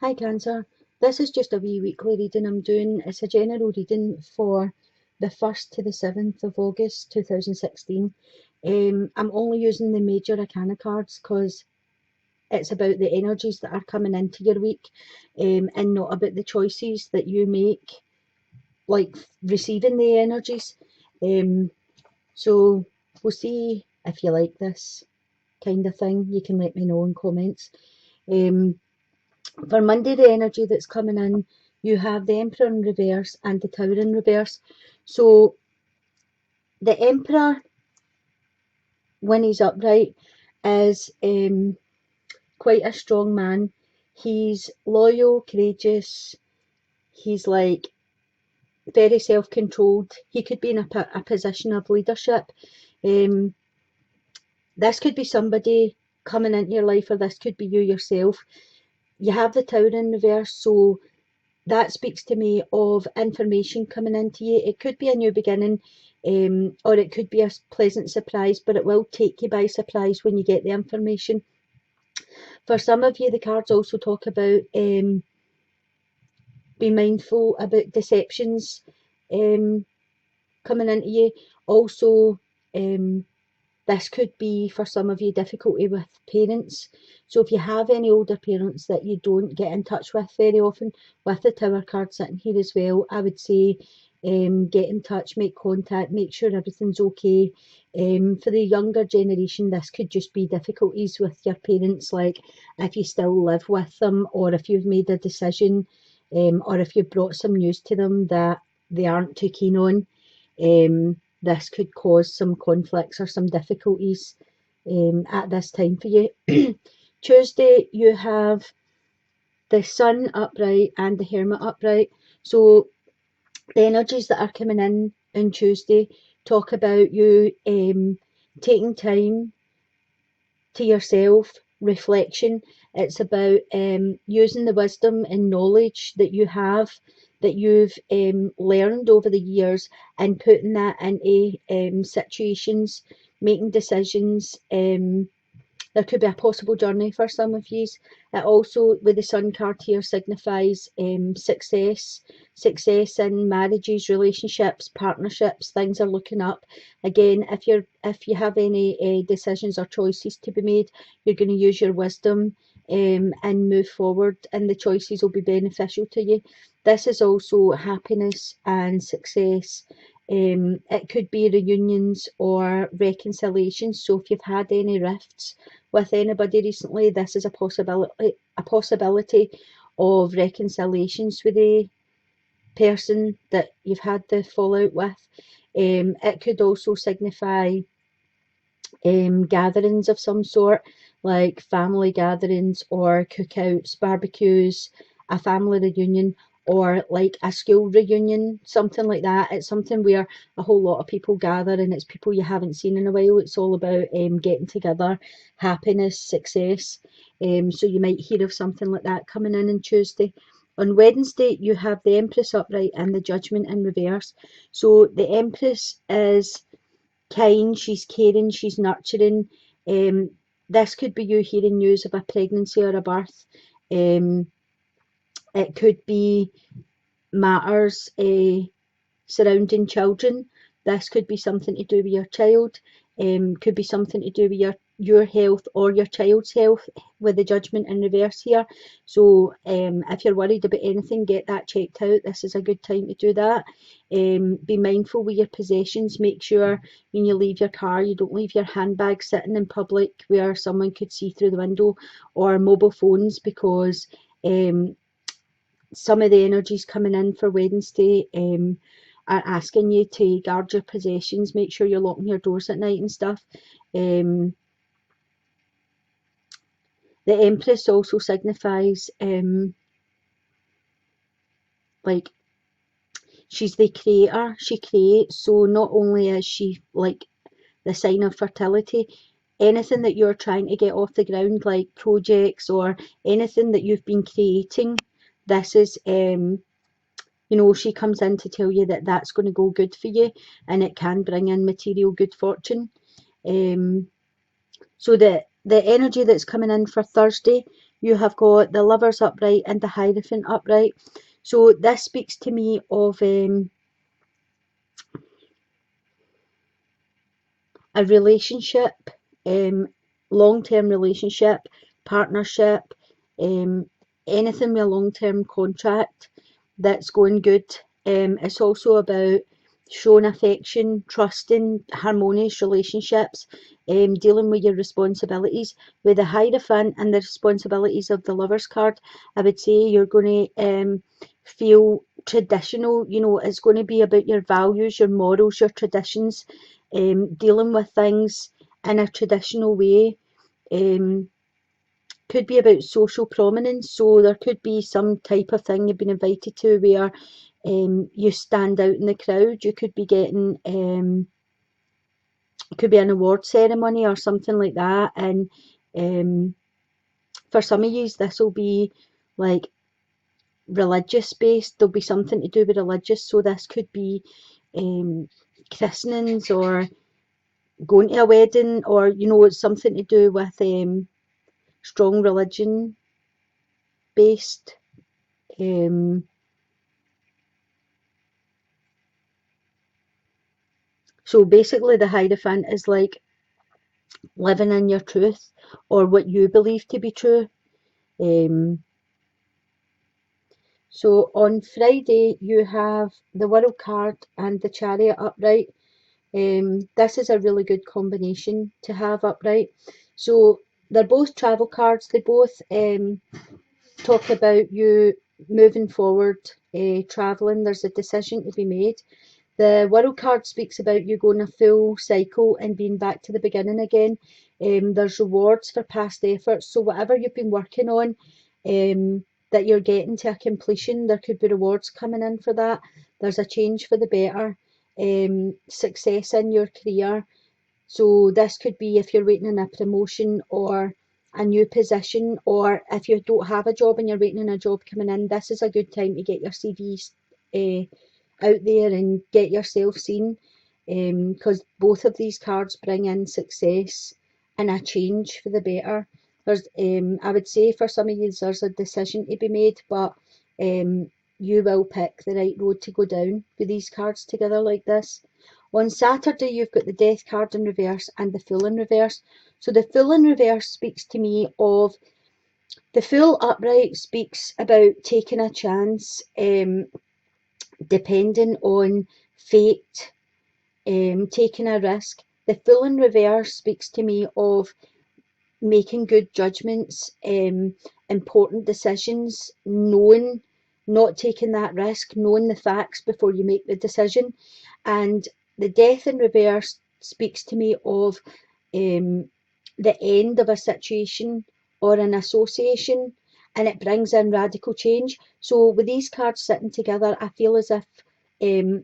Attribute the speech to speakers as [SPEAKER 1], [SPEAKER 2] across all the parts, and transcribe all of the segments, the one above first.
[SPEAKER 1] Hi Cancer, this is just a wee weekly reading I'm doing. It's a general reading for the 1st to the 7th of August 2016. I'm only using the major arcana cards because it's about the energies that are coming into your week, and not about the choices that you make, like receiving the energies. Um, so we'll see if you like this kind of thing. You can let me know in comments. Um, For Monday, the energy that's coming in, you have the Emperor in reverse and the Tower in reverse. So the Emperor, when he's upright, is quite a strong man. He's loyal, courageous. He's like very self-controlled. He could be in a position of leadership. Um, this could be somebody coming into your life, or this could be you yourself. You have the Tower in reverse, so that speaks to me of information coming into you. It could be a new beginning, or it could be a pleasant surprise, but it will take you by surprise when you get the information. For some of you, the cards also talk about be mindful about deceptions um, coming into you. Also, um, this could be for some of you difficulty with parents. So if you have any older parents that you don't get in touch with very often, with the Tower card sitting here as well, I would say get in touch, make contact, make sure everything's okay. For the younger generation, this could just be difficulties with your parents, like if you still live with them, or if you've made a decision, or if you've brought some news to them that they aren't too keen on. This could cause some conflicts or some difficulties at this time for you. Tuesday, you have the Sun upright and the Hermit upright. So the energies that are coming in on Tuesday talk about you taking time to yourself, reflection. It's about using the wisdom and knowledge that you have, that you've learned over the years, and putting that into situations, making decisions. There could be a possible journey for some of you. It also, with the Sun card here, signifies success in marriages, relationships, partnerships. Things are looking up. Again, if you have any decisions or choices to be made, you're going to use your wisdom and move forward, and the choices will be beneficial to you. This is also happiness and success. It could be reunions or reconciliations. So if you've had any rifts with anybody recently, this is a possibility of reconciliations with the person that you've had the fallout with. It could also signify gatherings of some sort, like family gatherings or cookouts, barbecues, a family reunion, or like a school reunion, something like that. It's something where a whole lot of people gather, and it's people you haven't seen in a while. It's all about getting together, happiness, success. So you might hear of something like that coming in on Tuesday. On Wednesday, you have the Empress upright and the Judgment in reverse. So the Empress is kind, she's caring, she's nurturing. Um, this could be you hearing news of a pregnancy or a birth. Um, it could be matters surrounding children. This could be something to do with your child, could be something to do with your health or your child's health, with the Judgment in reverse here. So if you're worried about anything, get that checked out. This is a good time to do that. Be mindful with your possessions. Make sure when you leave your car, you don't leave your handbag sitting in public where someone could see through the window, or mobile phones, because um, some of the energies coming in for Wednesday are asking you to guard your possessions, make sure you're locking your doors at night and stuff. Um, the Empress also signifies like she's the creator, she creates. So not only is she like the sign of fertility, anything that you're trying to get off the ground, like projects or anything that you've been creating, this is she comes in to tell you that that's going to go good for you, and it can bring in material good fortune. So the energy that's coming in for Thursday, you have got the Lovers upright and the Hierophant upright. So this speaks to me of a relationship, um, long-term relationship, partnership, um, anything with a long-term contract that's going good. It's also about showing affection, trusting, harmonious relationships, dealing with your responsibilities. With the Hierophant and the responsibilities of the Lovers card, I would say you're going to feel traditional. You know, it's going to be about your values, your morals, your traditions, dealing with things in a traditional way. Um, could be about social prominence, so there could be some type of thing you've been invited to where you stand out in the crowd. You could be getting it could be an award ceremony or something like that, and um, for some of you this will be like religious based. There'll be something to do with religious, so this could be um, christenings or going to a wedding, or you know, it's something to do with strong religion based. Um, so basically, the Hierophant is like living in your truth or what you believe to be true. Um, so on Friday, you have the World card and the Chariot upright. This is a really good combination to have upright. So they're both travel cards. They both talk about you moving forward, traveling. There's a decision to be made. The World card speaks about you going a full cycle and being back to the beginning again. There's rewards for past efforts. So whatever you've been working on, that you're getting to a completion, there could be rewards coming in for that. There's a change for the better. Success in your career. So this could be if you're waiting on a promotion or a new position, or if you don't have a job and you're waiting on a job coming in, this is a good time to get your CVs out there and get yourself seen, because both of these cards bring in success and a change for the better. There's, I would say for some of you, there's a decision to be made, but you will pick the right road to go down with these cards together like this. On Saturday, you've got the Death card in reverse and the Fool in reverse. So the Fool in reverse speaks to me of the Fool upright speaks about taking a chance, depending on fate, taking a risk. The Fool in reverse speaks to me of making good judgments, important decisions, knowing, not taking that risk, knowing the facts before you make the decision. And the Death in reverse speaks to me of the end of a situation or an association, and it brings in radical change. So with these cards sitting together, I feel as if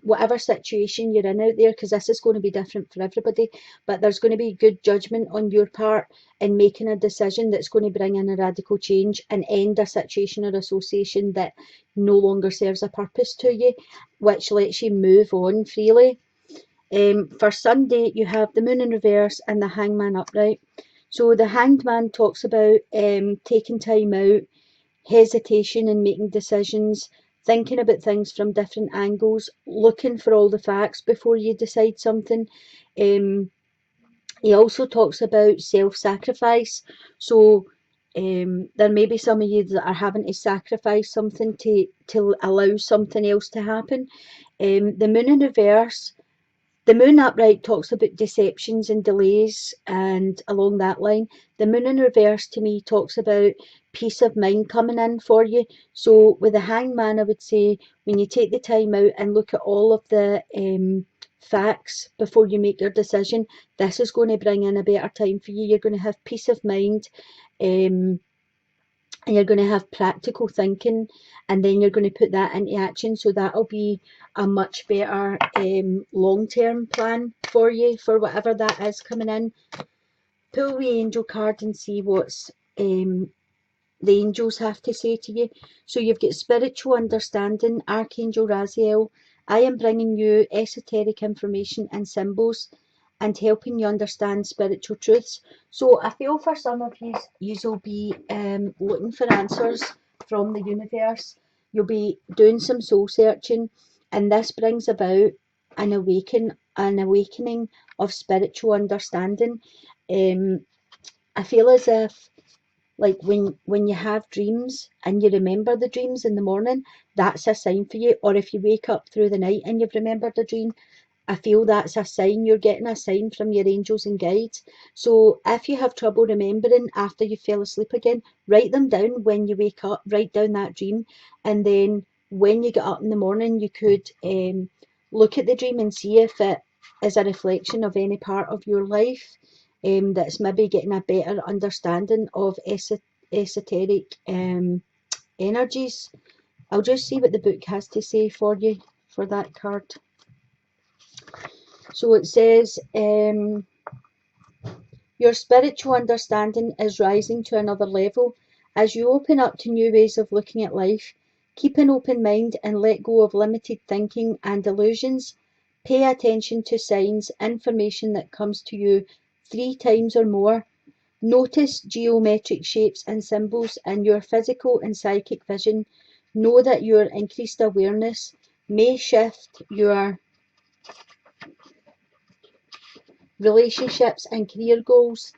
[SPEAKER 1] whatever situation you're in out there, because this is going to be different for everybody, but there's going to be good judgment on your part in making a decision that's going to bring in a radical change and end a situation or association that no longer serves a purpose to you, which lets you move on freely. For Sunday, you have the Moon in reverse and the Hangman upright. So the Hanged Man talks about taking time out, hesitation in making decisions, thinking about things from different angles, looking for all the facts before you decide something. Um, he also talks about self-sacrifice. So there may be some of you that are having to sacrifice something to allow something else to happen. The Moon in reverse, the Moon upright talks about deceptions and delays, and along that line, the Moon in reverse to me talks about peace of mind coming in for you. So with the Hangman, I would say when you take the time out and look at all of the facts before you make your decision, this is going to bring in a better time for you. You're going to have peace of mind. Um, and you're going to have practical thinking, and then you're going to put that into action, so that'll be a much better long-term plan for you for whatever that is coming in. Pull the angel card and see what's the angels have to say to you. So you've got spiritual understanding, Archangel Raziel. I am bringing you esoteric information and symbols. and helping you understand spiritual truths. So I feel for some of you will be looking for answers from the universe. You'll be doing some soul searching, and this brings about an awakening of spiritual understanding. I feel as if, like, when you have dreams and you remember the dreams in the morning, that's a sign for you. Or if you wake up through the night and you've remembered a dream, I feel that's a sign. You're getting a sign from your angels and guides. So if you have trouble remembering after you fell asleep again, write them down when you wake up, write down that dream, and then when you get up in the morning, you could look at the dream and see if it is a reflection of any part of your life, that's maybe getting a better understanding of esoteric energies. I'll just see what the book has to say for you for that card. So it says, your spiritual understanding is rising to another level. As you open up to new ways of looking at life, keep an open mind and let go of limited thinking and illusions. Pay attention to signs, information that comes to you 3 times or more. Notice geometric shapes and symbols in your physical and psychic vision. Know that your increased awareness may shift your relationships and career goals,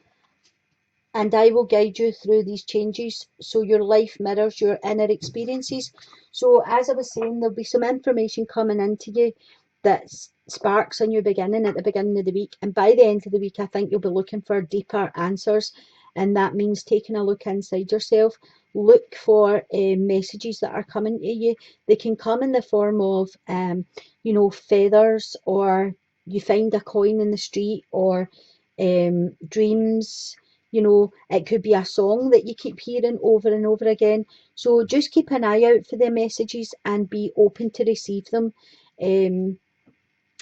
[SPEAKER 1] and I will guide you through these changes so your life mirrors your inner experiences. So, as I was saying, there'll be some information coming into you that sparks a new beginning at the beginning of the week, and by the end of the week, I think you'll be looking for deeper answers, and that means taking a look inside yourself. Look for messages that are coming to you. They can come in the form of, feathers, or you find a coin in the street, or dreams. It could be a song that you keep hearing over and over again. So just keep an eye out for the messages and be open to receive them, um,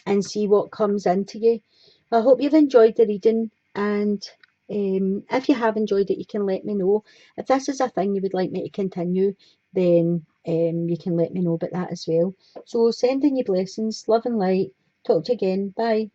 [SPEAKER 1] and see what comes into you. I hope you've enjoyed the reading, and if you have enjoyed it, you can let me know. If this is a thing you would like me to continue, then you can let me know about that as well. So sending you blessings, love and light. Talk to you again. Bye.